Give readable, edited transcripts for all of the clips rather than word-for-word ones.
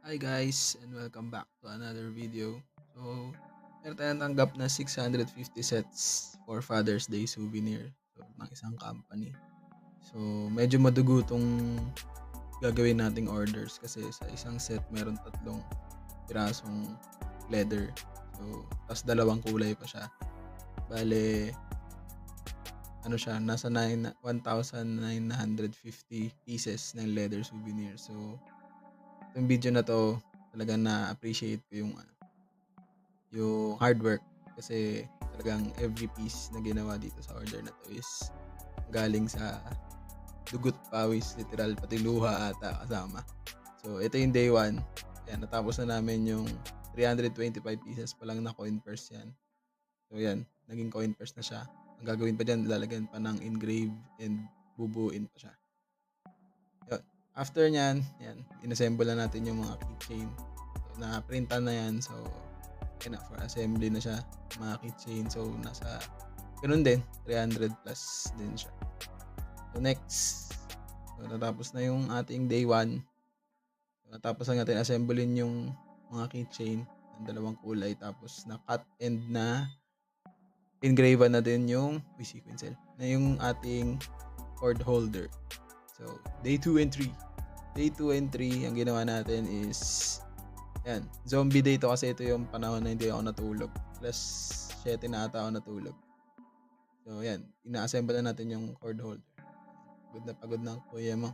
Hi guys and welcome back to another video. So, meron tayong tanggap na 650 sets for Father's Day souvenir ng isang company. So, medyo madugo tong gagawin nating orders kasi sa isang set meron tatlong pirasong leather. So, tas dalawang kulay pa siya. Bale, ano siya, nasa 1,950 pieces ng leather souvenir. So, itong video na to, talagang na-appreciate ko yung hard work kasi talagang every piece na ginawa dito sa order na to is galing sa dugot, pawis, literal, pati luha ata kasama. So, ito yung day 1. Yan, natapos na namin yung 325 pieces pa lang na coin purse yan. So, yan, naging coin purse na siya. Ang gagawin pa dyan, lalagyan pa ng engrave and bubuin pa siya. Yun. After nyan, yan, inassemble na natin yung mga keychain. So, na-printan na yan. So, yun na, for assembly na siya, mga keychain. So, nasa, ganun din, 300 plus din siya. So, next, so, natapos na yung ating day 1. So, natapos na natin assemblein yung mga keychain ng dalawang kulay. Tapos, na-cut and na engrave na din yung sequencel na yung ating cord holder. So, day 2 and 3. Day 2 and 3, ang ginawa natin is, yan, zombie day to kasi ito yung panahon na hindi ako natulog. Plus, 7 na ata ako natulog. So, yan, ina-assemble na natin yung cord holder. Pagod na ang kuya mo.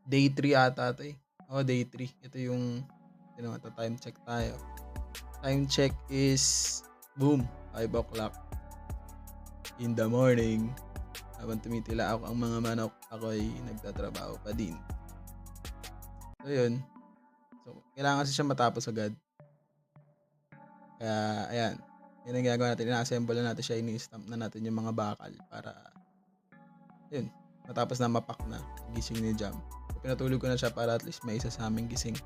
Day 3 ata ito eh. Day 3. Ito yung, time check tayo. Time check is, boom, 5 o'clock in the morning. Habang tumitila ako ang mga manok, ako ay nagtatrabaho pa din. So, yun. So, kailangan kasi siya matapos agad. Kaya, ayan. Yun ang ginagawa natin. Ina-assemble na natin siya. Ini-stamp na natin yung mga bakal para, yun, matapos na mapak na gising ni Jam. So, pinatulog ko na siya para at least may isa sa aming gising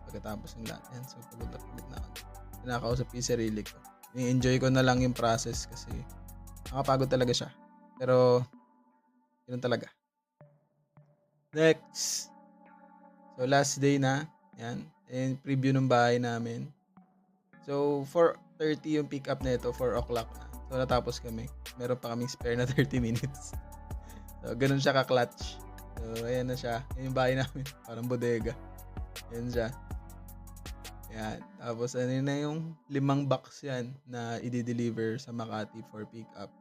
pagkatapos ng lahat. Yan. So, pagod na ako. Pinakausap yung sarili ko. I-enjoy ko na lang yung process kasi nakapagod talaga siya. Pero, yun talaga. Next. So, last day na. Yan. And preview ng bahay namin. So, 4:30 yung pick up na ito. 4 o'clock na. So, natapos kami. Meron pa kaming spare na 30 minutes. So, ganun siya ka-clutch. So, ayan na siya. Yan yung bahay namin. Parang bodega. Yan siya. Yan. Tapos, ano na yung 5 box yan na i-deliver sa Makati for pick up.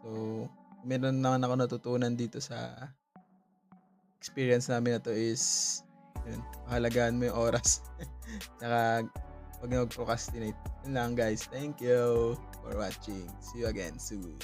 So, meron naman ako natutunan dito sa experience namin na to is yun, mahalagaan mo yung oras. Tsaka, huwag na mag-procrastinate. Yun lang guys. Thank you for watching. See you again soon.